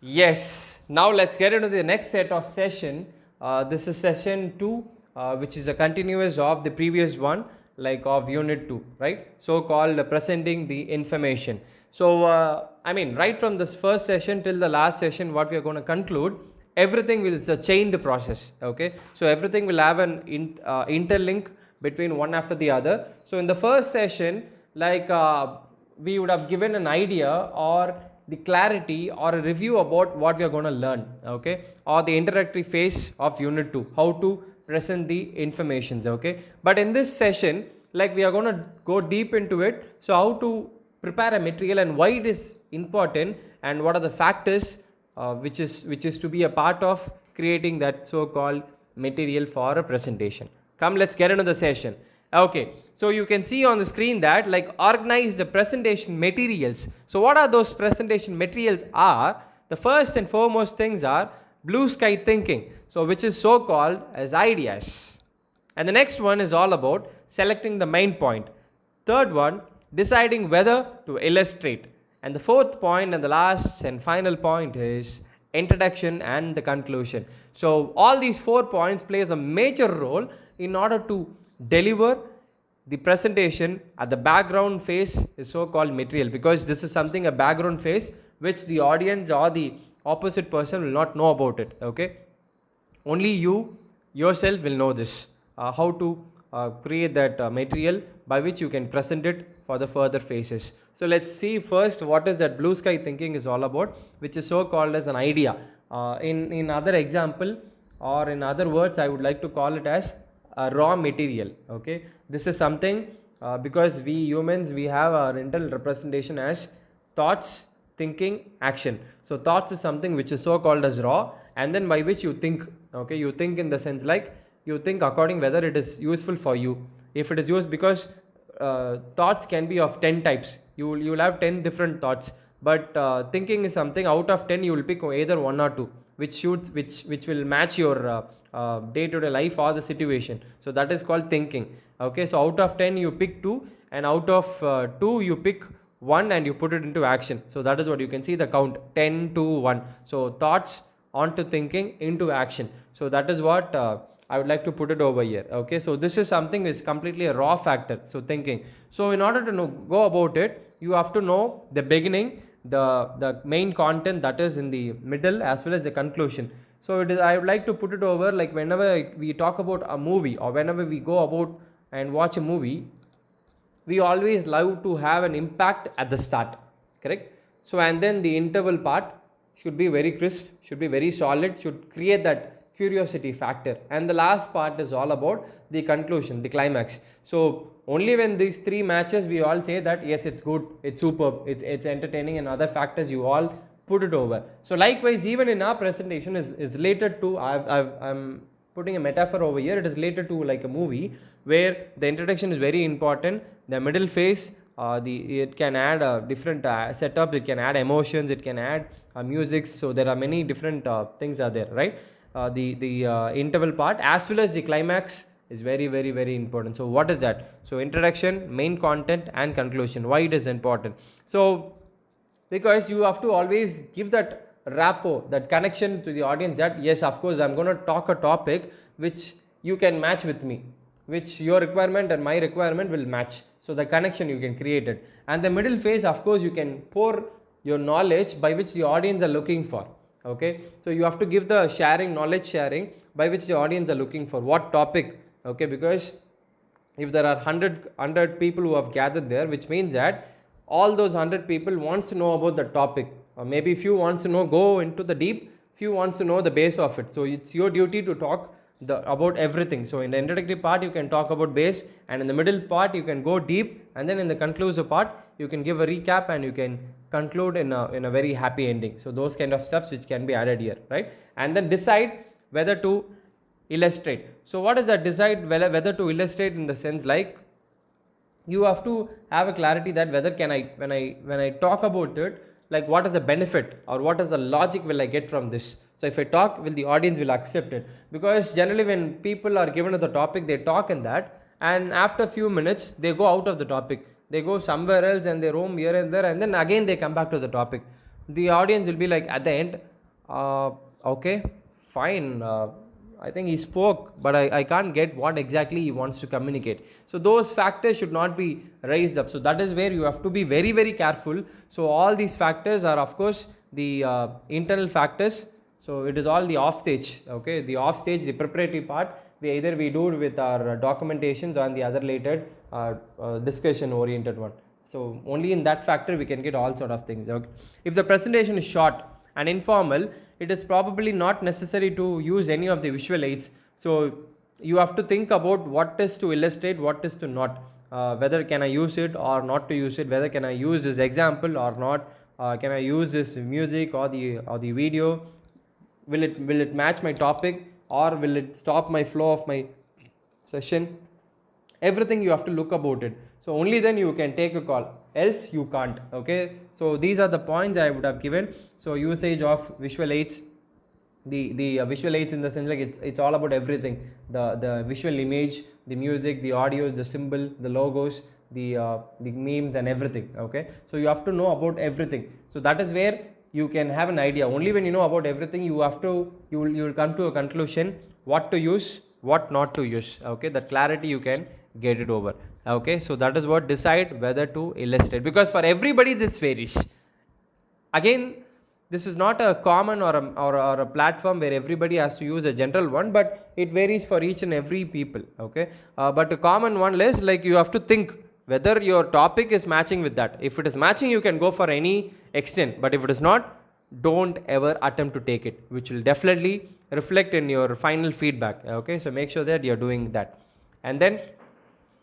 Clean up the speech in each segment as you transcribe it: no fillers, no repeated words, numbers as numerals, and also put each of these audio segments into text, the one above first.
Yes, now let's get into the next set of session. This is session 2, which is a continuous of the previous one, like of unit 2, right? So called presenting the information. So, right from this first session till the last session, what we are going to conclude, everything is a chained process, okay? So everything will have an interlink between one after the other. So in the first session, we would have given an idea or the clarity or a review about what we are going to learn, okay, or the introductory phase of unit 2, how to present the informations, okay. But in this session, like, we are going to go deep into it. So how to prepare a material and why it is important, and what are the factors which is to be a part of creating that so called material for a presentation. Come, let's get into the session. Okay, so you can see on the screen that, like, organize the presentation materials. So what are those presentation materials are? The first and foremost things are blue sky thinking, so which is so called as ideas. And the next one is all about selecting the main point. Third one, deciding whether to illustrate. And the fourth point and the last and final point is introduction and the conclusion. So all these 4 points plays a major role in order to deliver the presentation at the background phase is so called material, because this is something, a background phase, which the audience or the opposite person will not know about it, okay. Only you yourself will know this, how to create that material by which you can present it for the further phases. So let's see first what is that blue sky thinking is all about, which is so called as an idea. In other example, or in other words, I would like to call it as a raw material, okay. This is something, because we humans, we have our mental representation as thoughts, thinking, action. So thoughts is something which is so called as raw, and then by which you think, okay. You think in the sense, like, you think according whether it is useful for you. If it is used, because thoughts can be of 10 types, you will have 10 different thoughts, but thinking is something, out of 10 you will pick either one or two which will match your day-to-day life or the situation. So that is called thinking, okay. So out of 10 you pick 2, and out of 2 you pick 1 and you put it into action. So that is what you can see, the count 10 to 1. So thoughts onto thinking into action. So that is what I would like to put it over here, okay. So this is something which is completely a raw factor, so thinking. So in order to go about it, you have to know the beginning, the main content, that is in the middle, as well as the conclusion. So it is, I would like to put it over, like, whenever we talk about a movie, or whenever we go about and watch a movie, we always love to have an impact at the start, correct. So and then the interval part should be very crisp, should be very solid, should create that curiosity factor, and the last part is all about the conclusion, the climax. So only when these 3 matches, we all say that yes, it's good, it's superb, it's entertaining, and other factors you all put it over. So likewise, even in our presentation is related to, I'm putting a metaphor over here, it is related to like a movie, where the introduction is very important, the middle phase, it can add a different setup, it can add emotions, it can add music. So there are many different things are there, right. The interval part as well as the climax is very, very, very important. So what is that? So introduction, main content, and conclusion. Why it is important? So because you have to always give that rapport, that connection to the audience, that yes, of course, I'm going to talk a topic which you can match with me, which your requirement and my requirement will match. So the connection you can create it. And the middle phase, of course, you can pour your knowledge by which the audience are looking for, okay. So you have to give the sharing, knowledge sharing, by which the audience are looking for what topic, okay. Because if there are 100 people who have gathered there, which means that all those 100 people wants to know about the topic, or maybe few wants to know, go into the deep, few wants to know the base of it. So it's your duty to talk about everything. So in the introductory part you can talk about base, and in the middle part you can go deep, and then in the conclusive part you can give a recap and you can conclude in a very happy ending. So those kind of steps which can be added here, right. And then decide whether to illustrate. So what is that? Decide whether to illustrate, in the sense, like, you have to have a clarity that whether can I, when I talk about it, like, what is the benefit or what is the logic will I get from this. So if I talk, will the audience will accept it? Because generally when people are given to the topic, they talk in that, and after a few minutes they go out of the topic, they go somewhere else and they roam here and there, and then again they come back to the topic. The audience will be like, at the end, Uh, okay, fine. I think he spoke, but I can't get what exactly he wants to communicate. So those factors should not be raised up. So that is where you have to be very, very careful. So all these factors are, of course, the internal factors. So it is all the off stage. Okay, the off stage, the preparatory part. We do it with our documentations on the other related discussion oriented one. So only in that factor we can get all sort of things. Okay. If the presentation is short and informal, it is probably not necessary to use any of the visual aids. So you have to think about what is to illustrate, what is to not, whether can I use it or not to use it, whether can I use this example or not, can I use this music or the video, will it match my topic or will it stop my flow of my session. Everything you have to look about it. So only then you can take a call, else you can't. Okay, so these are the points I would have given. So usage of visual aids, the visual aids in the sense like it's all about everything, the visual image, the music, the audios, the symbol, the logos, the memes and everything. Okay, so you have to know about everything. So that is where you can have an idea. Only when you know about everything, you will come to a conclusion what to use, what not to use. Okay, that clarity you can get it over. Okay, so that is what decide whether to illustrate, because for everybody this varies. Again, this is not a common or a platform where everybody has to use a general one, but it varies for each and every people. Okay, but a common one is like you have to think whether your topic is matching with that. If it is matching, you can go for any extent, but if it is not, don't ever attempt to take it, which will definitely reflect in your final feedback. Okay, so make sure that you're doing that. And then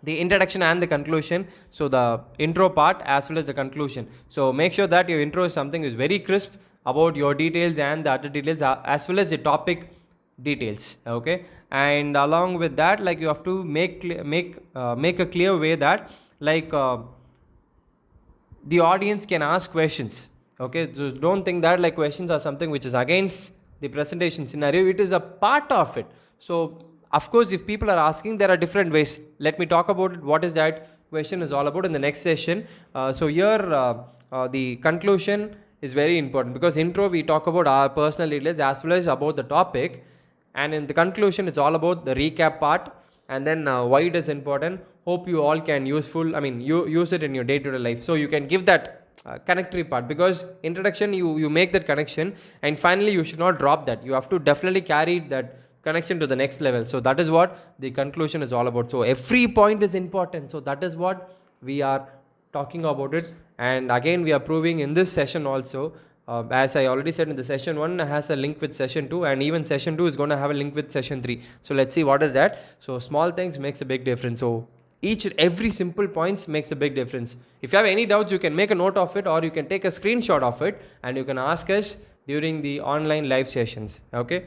the introduction and the conclusion. So the intro part as well as the conclusion. So make sure that your intro is something is very crisp about your details and the other details as well as the topic details. Okay, and along with that, like you have to make a clear way that like the audience can ask questions. Okay, so don't think that like questions are something which is against the presentation scenario. It is a part of it. So of course, if people are asking, there are different ways. Let me talk about it. What is that question is all about in the next session. So here the conclusion is very important, because intro we talk about our personal details as well as about the topic, and in the conclusion it's all about the recap part, and then why it is important. Hope you all can you use it in your day-to-day life. So you can give that connectory part, because introduction you make that connection, and finally you should not drop that. You have to definitely carry that connection to the next level. So that is what the conclusion is all about. So every point is important. So that is what we are talking about it. And again, we are proving in this session also, as I already said, in the session 1 has a link with session 2, and even session 2 is going to have a link with session 3. So let's see what is that. So small things makes a big difference. So every simple points makes a big difference. If you have any doubts, you can make a note of it, or you can take a screenshot of it and you can ask us during the online live sessions. Okay,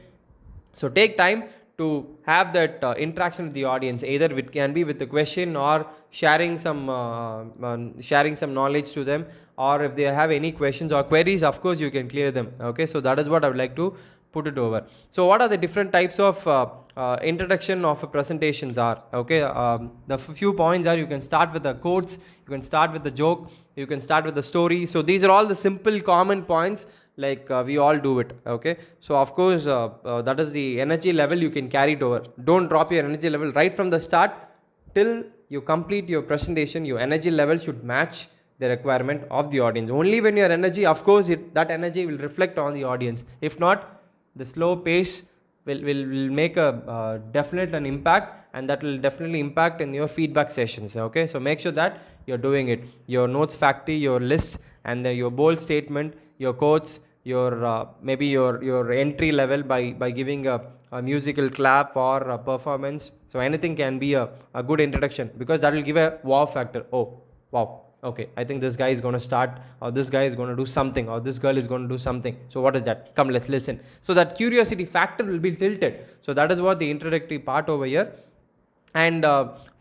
so take time to have that interaction with the audience. Either it can be with the question or sharing some knowledge to them, or if they have any questions or queries, of course you can clear them. Okay, so that is what I would like to put it over. So what are the different types of introduction of presentations are? Okay, the few points are: you can start with the quotes, you can start with the joke, you can start with the story. So these are all the simple common points, like we all do it. Okay, so of course that is the energy level you can carry it over. Don't drop your energy level right from the start till you complete your presentation. Your energy level should match the requirement of the audience. Only when your energy, of course that energy will reflect on the audience. If not, the slow pace will make a definite an impact, and that will definitely impact in your feedback sessions. Okay, so make sure that you're doing it. Your notes factory, your list, and your bold statement, your quotes, your maybe your entry level by giving a musical clap or a performance. So anything can be a good introduction, because that will give a wow factor. Oh wow, okay, I think this guy is going to start, or this guy is going to do something, or this girl is going to do something. So what is that? Come, let's listen. So that curiosity factor will be tilted. So that is what the introductory part over here. And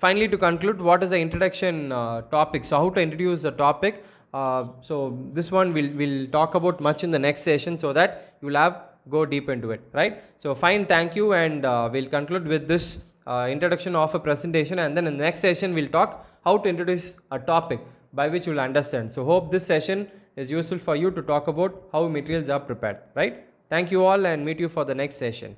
finally, to conclude, what is the introduction topic? So how to introduce the topic? So this one we'll talk about much in the next session, so that you will have go deep into it, right? So fine, thank you, and we'll conclude with this introduction of a presentation, and then in the next session we'll talk how to introduce a topic by which you will understand. So hope this session is useful for you to talk about how materials are prepared, right? Thank you all and meet you for the next session.